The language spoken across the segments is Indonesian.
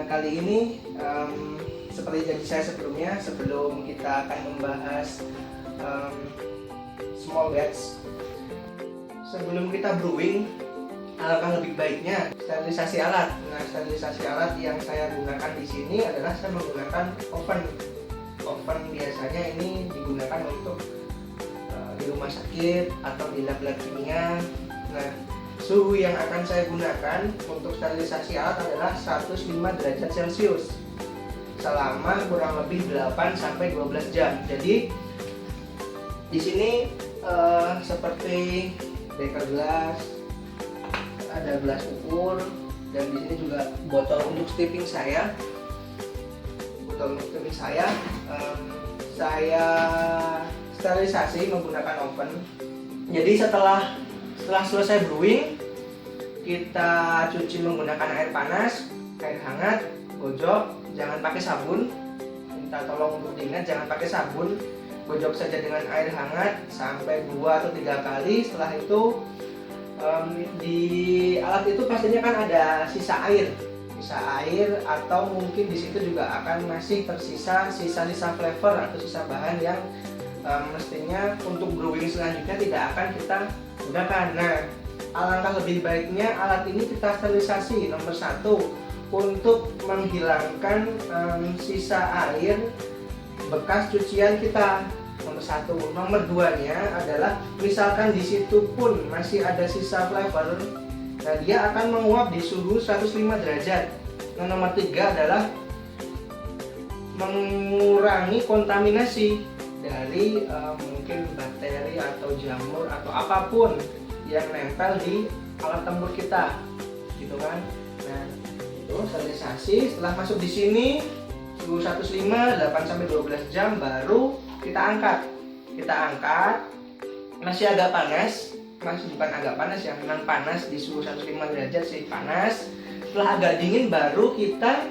Nah kali ini seperti janji saya sebelumnya, sebelum kita akan membahas small batch, sebelum kita brewing, alangkah lebih baiknya sterilisasi alat. Nah sterilisasi alat yang saya gunakan di sini adalah saya menggunakan oven. Oven biasanya ini digunakan untuk di rumah sakit atau di lab-lab kimia. Nah suhu yang akan saya gunakan untuk sterilisasi alat adalah 105 derajat Celcius selama kurang lebih 8-12 jam. Jadi di sini seperti beker gelas, ada gelas ukur, dan di sini juga botol untuk steeping saya. Botol untuk steeping saya sterilisasi menggunakan oven. Jadi setelah selesai brewing, kita cuci menggunakan air panas, air hangat, gojok, jangan pakai sabun. Minta tolong untuk diingat, jangan pakai sabun. Gojok saja dengan air hangat sampai 2 atau 3 kali. Setelah itu di alat itu pastinya kan ada sisa air atau mungkin di situ juga akan masih tersisa sisa-sisa flavor atau sisa bahan yang mestinya untuk brewing selanjutnya tidak akan kita gunakan. Nah, alangkah lebih baiknya alat ini kita sterilisasi. Nomor 1 untuk menghilangkan sisa air bekas cucian kita. Nomor 1. Nomor 2-nya adalah misalkan di situ pun masih ada sisa flavor, nah dia akan menguap di suhu 105 derajat. Nah, nomor 3 adalah mengurangi kontaminasi dari mungkin bakteri atau jamur atau apapun yang nempel di alat tempur kita, gitu kan. Nah, itu sterilisasi. Setelah masuk di sini suhu 105 8-12 jam baru kita angkat. Masih agak panas, bukan agak panas ya, memang panas di suhu 105 derajat sih panas. Setelah agak dingin baru kita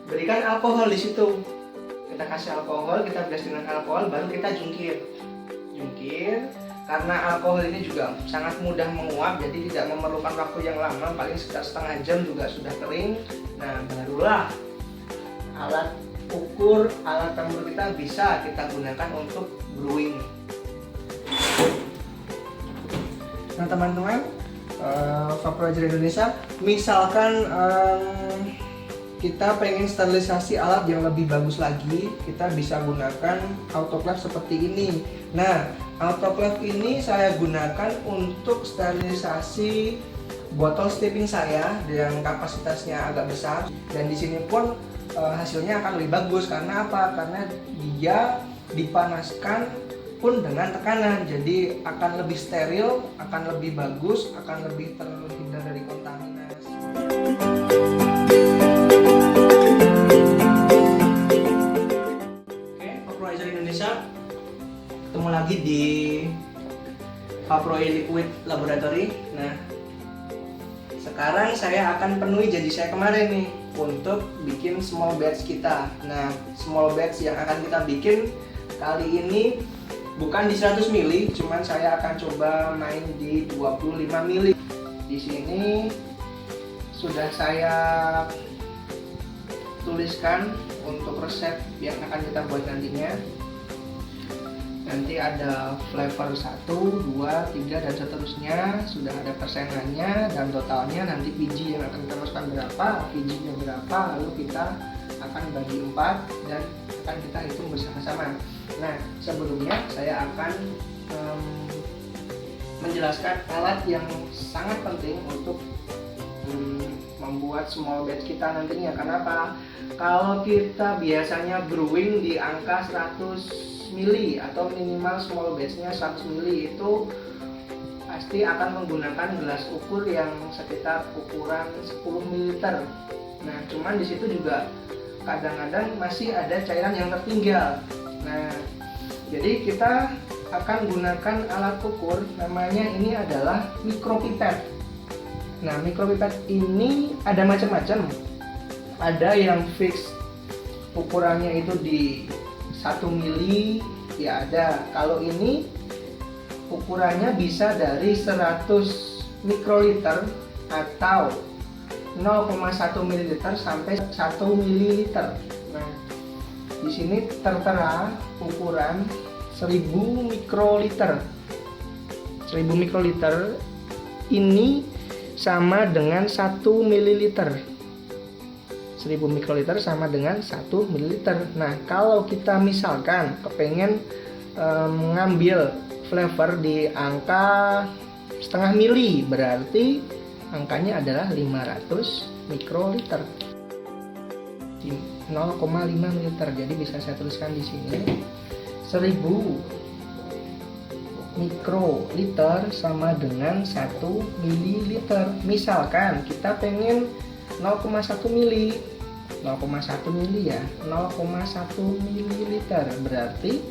berikan alkohol di situ. Kita kasih alkohol, kita beres dengan alkohol, baru kita jungkir. Karena alkohol ini juga sangat mudah menguap, jadi tidak memerlukan waktu yang lama, paling sekitar setengah jam juga sudah kering. Nah, barulah alat ukur, alat tempur kita bisa kita gunakan untuk brewing. Nah teman-teman, Vaporizer Indonesia, misalkan kita pengen sterilisasi alat yang lebih bagus lagi, kita bisa gunakan autoclave seperti ini. Nah, autoclave ini saya gunakan untuk sterilisasi botol steeping saya yang kapasitasnya agak besar, dan di sini pun hasilnya akan lebih bagus. Karena apa? Karena dia dipanaskan pun dengan tekanan, jadi akan lebih steril, akan lebih bagus, akan lebih terhindar dari kontaminasi. Oke, Vaporizer Indonesia, ketemu lagi di Vaporoi Liquid Laboratory. Nah, sekarang saya akan penuhi janji saya kemarin nih untuk bikin small batch kita. Nah, small batch yang akan kita bikin kali ini bukan di 100 ml, cuman saya akan coba main di 25 ml. Di sini sudah saya tuliskan untuk resep yang akan kita buat nantinya. Nanti ada flavor 1, 2, 3 dan seterusnya, sudah ada persenannya dan totalnya. Nanti biji yang akan kita masukkan berapa, bijinya berapa, lalu kita akan bagi 4 dan akan kita hitung bersama-sama. Nah, sebelumnya saya akan menjelaskan alat yang sangat penting untuk membuat small batch kita nantinya. Kenapa? Kalau kita biasanya brewing di angka 100 ml atau minimal small batch-nya 100 ml, itu pasti akan menggunakan gelas ukur yang sekitar ukuran 10 ml. Nah, cuman di situ juga kadang-kadang masih ada cairan yang tertinggal. Nah, jadi kita akan gunakan alat ukur, namanya ini adalah micropipette. Nah, micropipette ini ada macam-macam. Ada yang fix ukurannya itu di 1 mili, ya ada. Kalau ini ukurannya bisa dari 100 mikroliter atau 0,1 ml sampai 1 ml. Nah, di sini tertera ukuran 1000 mikroliter. 1000 mikroliter ini sama dengan 1 ml. 1000 mikroliter sama dengan 1 ml. Nah, kalau kita misalkan kepengen mengambil flavor di angka setengah mili, berarti angkanya adalah 500 mikroliter. 0,5 ml. Jadi bisa saya tuliskan di sini 1000 mikroliter sama dengan 1 mililiter. Misalkan kita pengen 0,1 mili, 0,1 mili ya, 0,1 mililiter berarti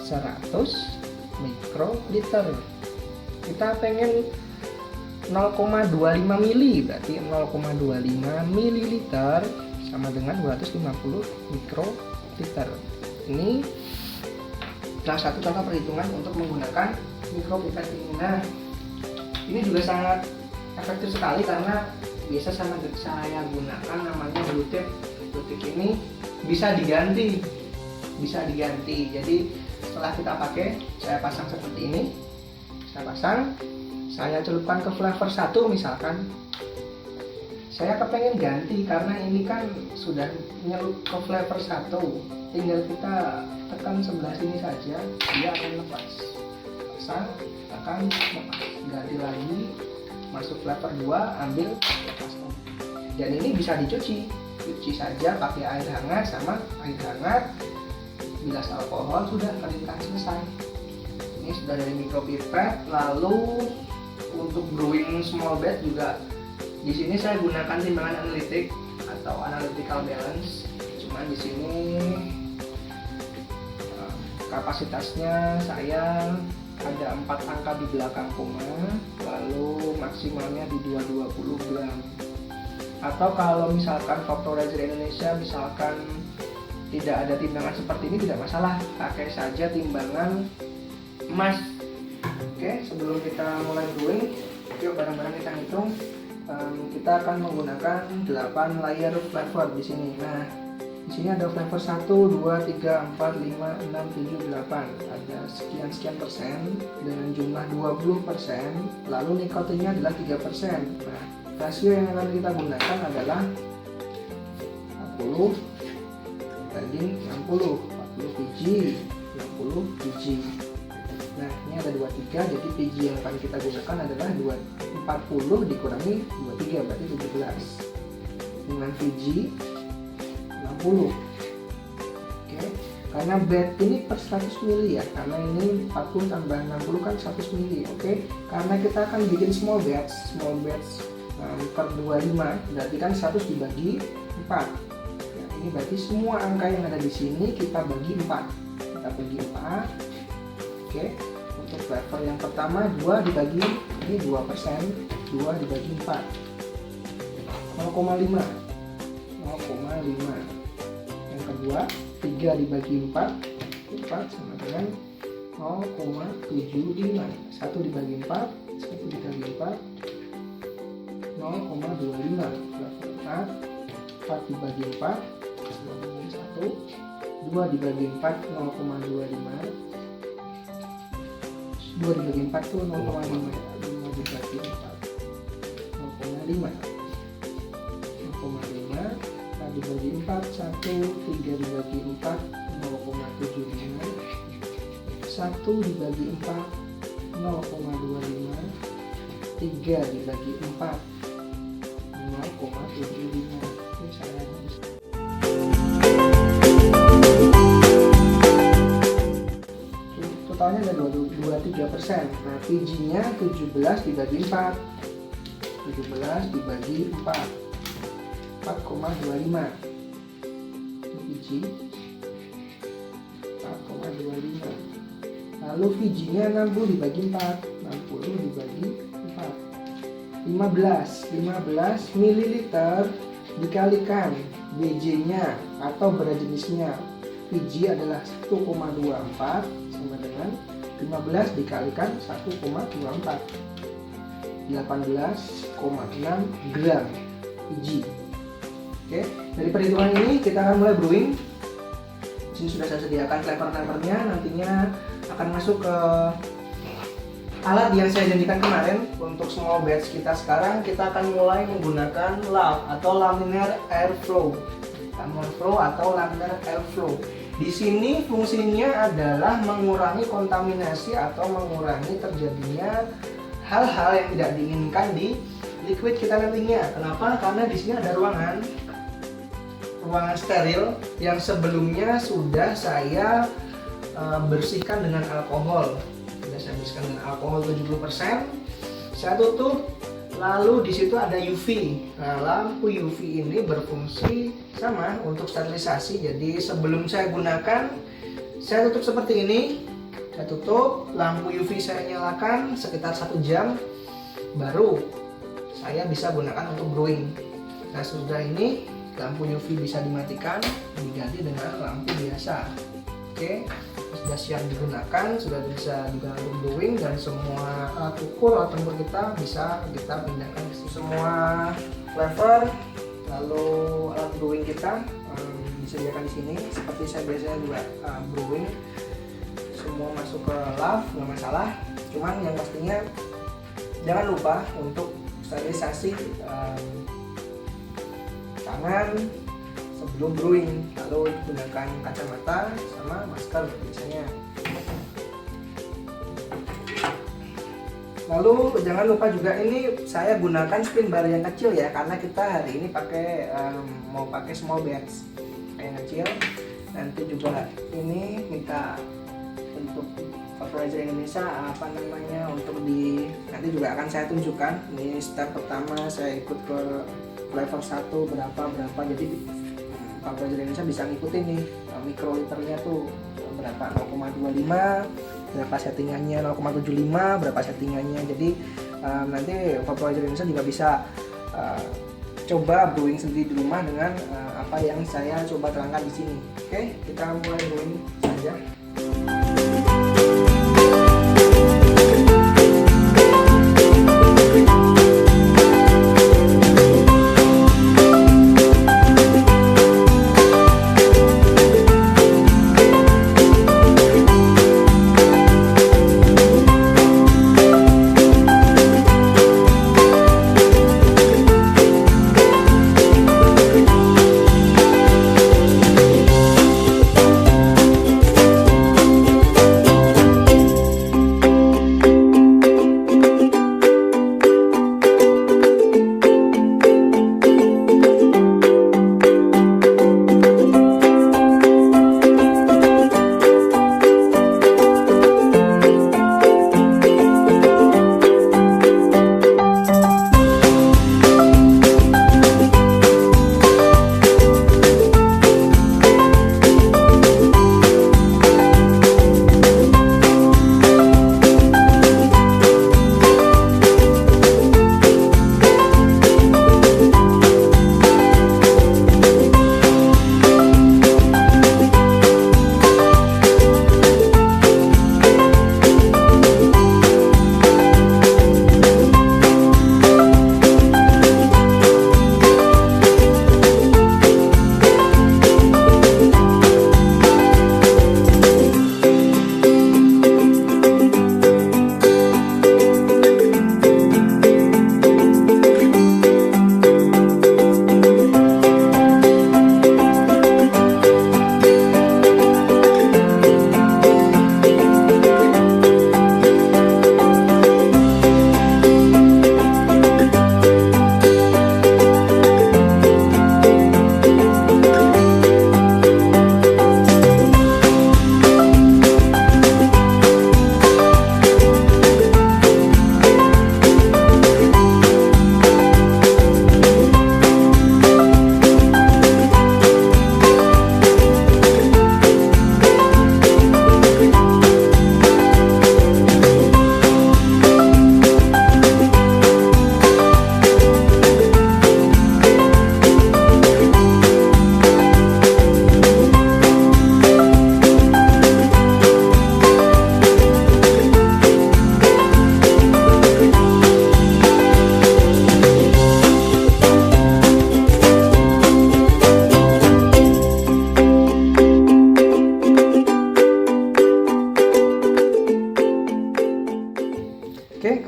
100 mikroliter. Kita pengen 0,25 mili, berarti 0,25 mililiter sama dengan 250 mikroliter. Ini salah satu contoh perhitungan untuk menggunakan mikropipet ini. Nah, ini juga sangat efektif sekali karena biasa saya gunakan namanya blue tip. Blue tip ini bisa diganti. Jadi setelah kita pakai, saya pasang seperti ini. Saya celupkan ke flavor 1 misalkan. Saya kepengen ganti karena ini kan sudah nyelup ke flavor 1. Tinggal kita tekan sebelah sini saja, dia akan lepas. Pasang, tekan, lepas. Ganti lagi, masuk flavor 2, ambil, lepas. Dan ini bisa dicuci. Cuci saja pakai air hangat sama air hangat. Bilas alkohol, sudah keringkan, selesai. Ini sudah dari mikropipet. Lalu untuk brewing small batch juga di sini saya gunakan timbangan analitik atau analytical balance. Cuman di sini kapasitasnya saya ada 4 angka di belakang koma, lalu maksimalnya di 220 gram. Atau kalau misalkan Vaporizer Indonesia misalkan tidak ada timbangan seperti ini, tidak masalah, pakai saja timbangan emas. Oke, sebelum kita mulai brewing, yuk bareng-bareng kita hitung. Kita akan menggunakan 8 layer flavor di sini. Nah, di sini ada flavor 1, 2, 3, 4, 5, 6, 7, 8. Ada sekian persen dengan jumlah 20%. Lalu nikotinnya adalah 3%. Nah, rasio yang akan kita gunakan adalah 40 banding 60. 40 biji, 60 biji. Nah, ini ada 23, jadi biji yang akan kita gunakan adalah 40 dikurangi 23, berarti 17. Dengan biji 60. Oke, karena bed ini per 100 mili ya, karena ini 40 tambah 60 kan 100 mili. Oke, karena kita akan bikin small batch per 25, berarti kan 100 dibagi 4. Ya, ini berarti semua angka yang ada di sini kita bagi 4. Oke, untuk flavor yang pertama 2 dibagi, ini 2%, 2 dibagi 4, 0,5. Yang kedua 3 dibagi 4 sama dengan 0,75. 1 dibagi 4, 1 dibagi 4, 0,25. Flavor 4 dibagi 4 sama dengan 1, 2 dibagi 4, 0,25. 2 dibagi 4 itu 0,5. 5 dibagi 4, 0,5. 0,5 dibagi 4, 1, 3 dibagi 4, 0,75. 1 dibagi 4, 0,25. 3 dibagi 4, 0,75. Ini saya totalnya ada 23%. Nah, bijinya 17 dibagi 4. 17 dibagi 4, 4,25. Biji 4,25. Lalu bijinya 60 dibagi 4, 60 dibagi 4, 15 mililiter dikalikan BJ-nya atau berat jenisnya. Biji adalah 1,24 sama dengan 15 dikalikan 1,24. 18,6 gram biji. Oke, dari perhitungan ini kita akan mulai brewing. Di sini sudah saya sediakan flavor-flavornya, nantinya akan masuk ke alat yang saya janjikan kemarin. Untuk small batch kita sekarang, kita akan mulai menggunakan LAF atau laminar airflow. Laminar flow atau laminar airflow. Di sini fungsinya adalah mengurangi kontaminasi atau mengurangi terjadinya hal-hal yang tidak diinginkan di liquid kita nantinya. Kenapa? Karena di sini ada ruangan steril yang sebelumnya sudah saya bersihkan dengan alkohol. Sudah saya bersihkan dengan alkohol 70%. Saya tutup. Lalu di situ ada UV. Nah, lampu UV ini berfungsi sama untuk sterilisasi. Jadi sebelum saya gunakan, saya tutup seperti ini. Saya tutup, lampu UV saya nyalakan sekitar 1 jam, baru saya bisa gunakan untuk brewing. Nah, sudah ini lampu UV bisa dimatikan, diganti dengan lampu biasa. Oke, sudah siap digunakan, sudah bisa digunakan untuk brewing, dan semua alat ukur atau tempur kita bisa kita pindahkan ke semua flavor. Lalu alat brewing kita disediakan di sini. Seperti saya biasanya juga brewing, semua masuk ke LAF, nggak masalah. Cuman yang pastinya jangan lupa untuk sterilisasi tangan sebelum brewing, lalu gunakan kacamata sama masker biasanya. Lalu jangan lupa juga, ini saya gunakan spin bar yang kecil ya, karena kita hari ini mau pakai small batch yang kecil. Nanti juga ini minta untuk vaporizer Indonesia untuk nanti juga akan saya tunjukkan. Ini step pertama, saya ikut ke flavor 1 berapa, jadi vaporizer Indonesia bisa ngikutin nih mikroliternya tuh berapa, 0,25, berapa settingannya, 0,75, berapa settingannya. Jadi nanti vaporizer Indonesia juga bisa coba brewing sendiri di rumah dengan apa yang saya coba terangkan di sini. Oke, kita mulai brewing saja.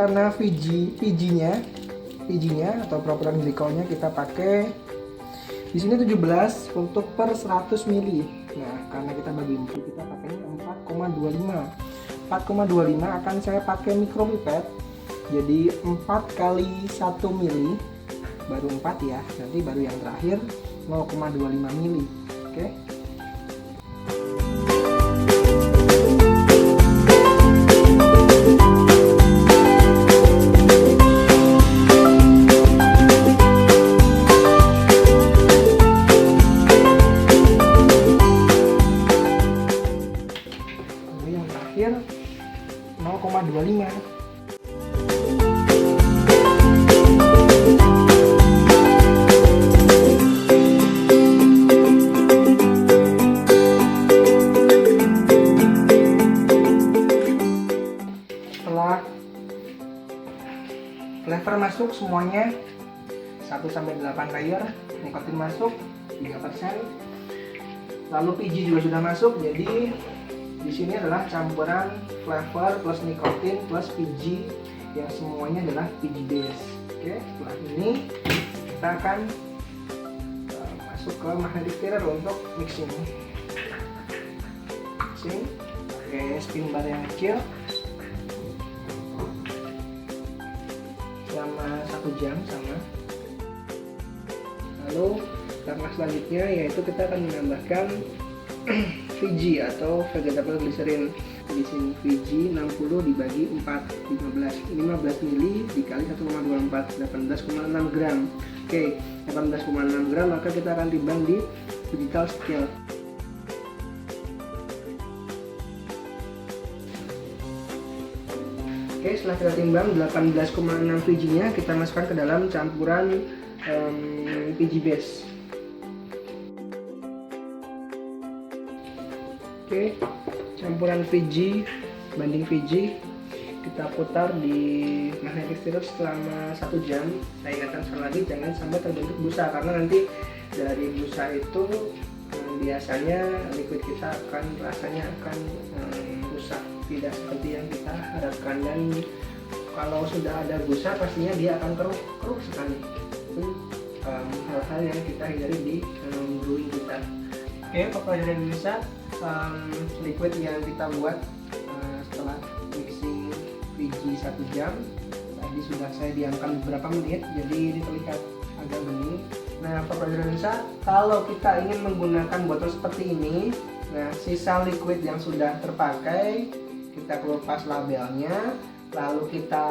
karena VG-nya atau propylene glycolnya kita pakai di sini 17 untuk per 100 ml. Nah, karena kita bagi 4, kita pakainya 4,25. 4,25 akan saya pakai micropipette. Jadi 4 kali 1 mili, baru 4 ya. Nanti baru yang terakhir 0,25 mili. Oke. Yang terakhir 0,25. Setelah flavor masuk semuanya 1-8 layer, nikotin masuk 3%, lalu PG juga sudah masuk. Jadi di sini adalah campuran flavor plus nikotin plus PG yang semuanya adalah PG base. Oke, setelah ini kita akan masuk ke magnetic stirrer untuk mixing pakai spin bar yang kecil selama 1 jam sama. Lalu langkah selanjutnya yaitu kita akan menambahkan VG atau vegetable glycerin. Di sini VG 60 dibagi 4, 15 mili dikali 1,24, 18,6 gram. Oke, 18,6 gram, maka kita akan timbang di digital scale. Oke, setelah kita timbang 18,6 VG-nya, kita masukkan ke dalam campuran PG base. Oke, campuran VG banding VG kita putar di magnetic stirrer selama 1 jam. Saya ingatkan sekali lagi, jangan sampai terbentuk busa, karena nanti dari busa itu biasanya liquid kita rasanya akan rusak, tidak seperti yang kita harapkan. Dan kalau sudah ada busa pastinya dia akan keruh sekali. Itu hal-hal yang kita hindari di brewing kita. Oke, pokoknya dari Indonesia liquid yang kita buat setelah mixing VG 1 jam tadi sudah saya diamkan beberapa menit, jadi ini terlihat agak bening. Nah, pokoknya Indonesia, kalau kita ingin menggunakan botol seperti ini, nah sisa liquid yang sudah terpakai kita kelupas labelnya, lalu kita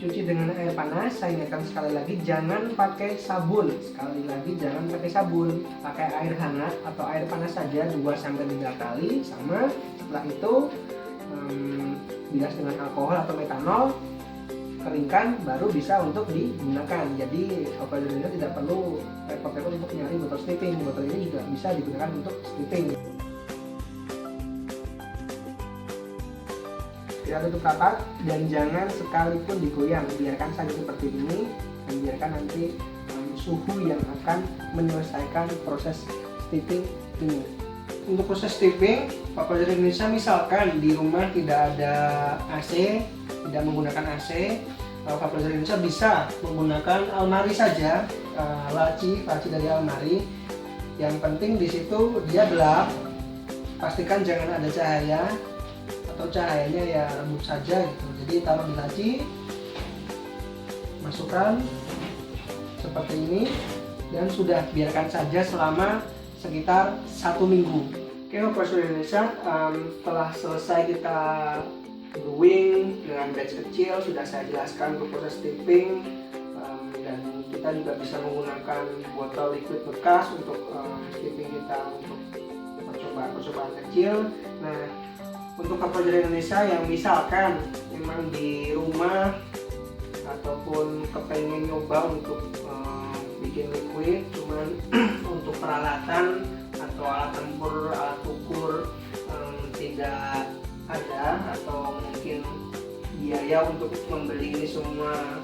cuci dengan air panas. Saya ingatkan sekali lagi, jangan pakai sabun. Sekali lagi, jangan pakai sabun, pakai air hangat atau air panas saja 2-3 kali. Sama setelah itu bilas dengan alkohol atau metanol, keringkan, baru bisa untuk digunakan. Jadi Indonesia tidak perlu repot-repot untuk nyari botol steeping. Botol ini juga bisa digunakan untuk steeping. Kita tutup rapat dan jangan sekalipun digoyang, biarkan saja seperti ini dan biarkan nanti suhu yang akan menyelesaikan proses steeping ini. Untuk proses steeping, Papa dari Indonesia, misalkan di rumah tidak ada AC, tidak menggunakan AC, Papa dari Indonesia bisa menggunakan almari saja, laci dari almari. Yang penting di situ dia gelap, pastikan jangan ada cahaya, atau cahayanya ya redup saja gitu. Jadi taruh di laci, masukkan seperti ini, dan sudah biarkan saja selama sekitar 1 minggu. Oke, Profesor Indonesia, setelah selesai kita brewing dengan batch kecil, sudah saya jelaskan untuk proses steeping, dan kita juga bisa menggunakan botol liquid bekas untuk steeping kita untuk percobaan kecil. Nah, untuk pelajar Indonesia yang misalkan memang di rumah ataupun kepengen nyoba untuk bikin liquid, cuman untuk peralatan atau alat tempur, alat ukur tidak ada, atau mungkin biaya untuk membeli ini semua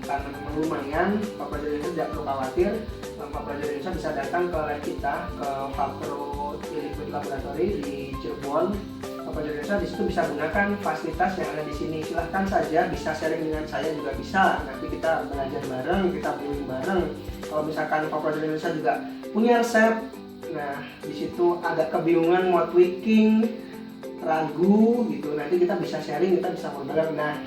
karena memang lumayan, pelajar Indonesia tidak perlu khawatir. Vaprojo Indonesia bisa datang ke lab kita, ke Vapro Liquid Laboratory di Cirebon. Vaprojo Indonesia di situ bisa gunakan fasilitas yang ada di sini. Silahkan saja, bisa sharing dengan saya juga bisa. Nanti kita belajar bareng, kita brewing bareng. Kalau misalkan Vaprojo Indonesia juga punya resep, nah di situ agak kebingungan mau tweaking, ragu gitu, nanti kita bisa sharing, kita bisa ngobrol. Nah,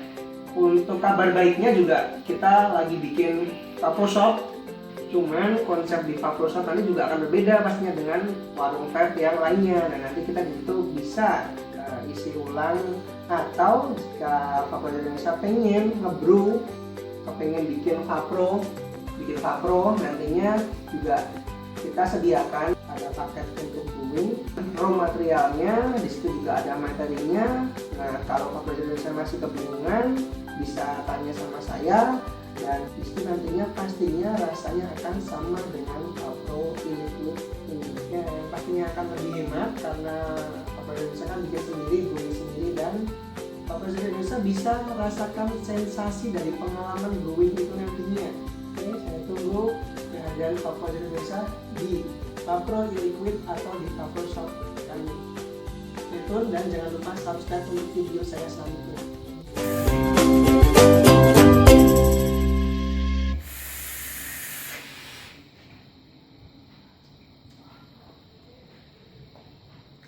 untuk kabar baiknya juga kita lagi bikin Vapro Shop. Cuman konsep di Vapro Shop nanti juga akan berbeda pastinya dengan warung vape yang lainnya. Dan nanti kita di situ bisa isi ulang, atau jika Vaprojo Indonesia pengen ngebrew, pengen bikin Vapro, nantinya juga kita sediakan ada paket untuk brewing, raw materialnya, di situ juga ada materinya. Nah, kalau Vaprojo Indonesia masih kebingungan, bisa tanya sama saya, dan di situ nantinya pastinya rasanya akan sama dengan Vapro Liquid Indonesia, yang pastinya akan lebih hemat karena Vaprojo Indonesia kan bikin sendiri, brewing sendiri, dan Vaprojo Indonesia bisa merasakan sensasi dari pengalaman brewing itu nantinya. Oke, saya tunggu kehadiran Vaprojo Indonesia di Vapro Liquid atau di Vapro Shop kami. Stay tune dan jangan lupa subscribe untuk video saya selanjutnya.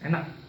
Enak.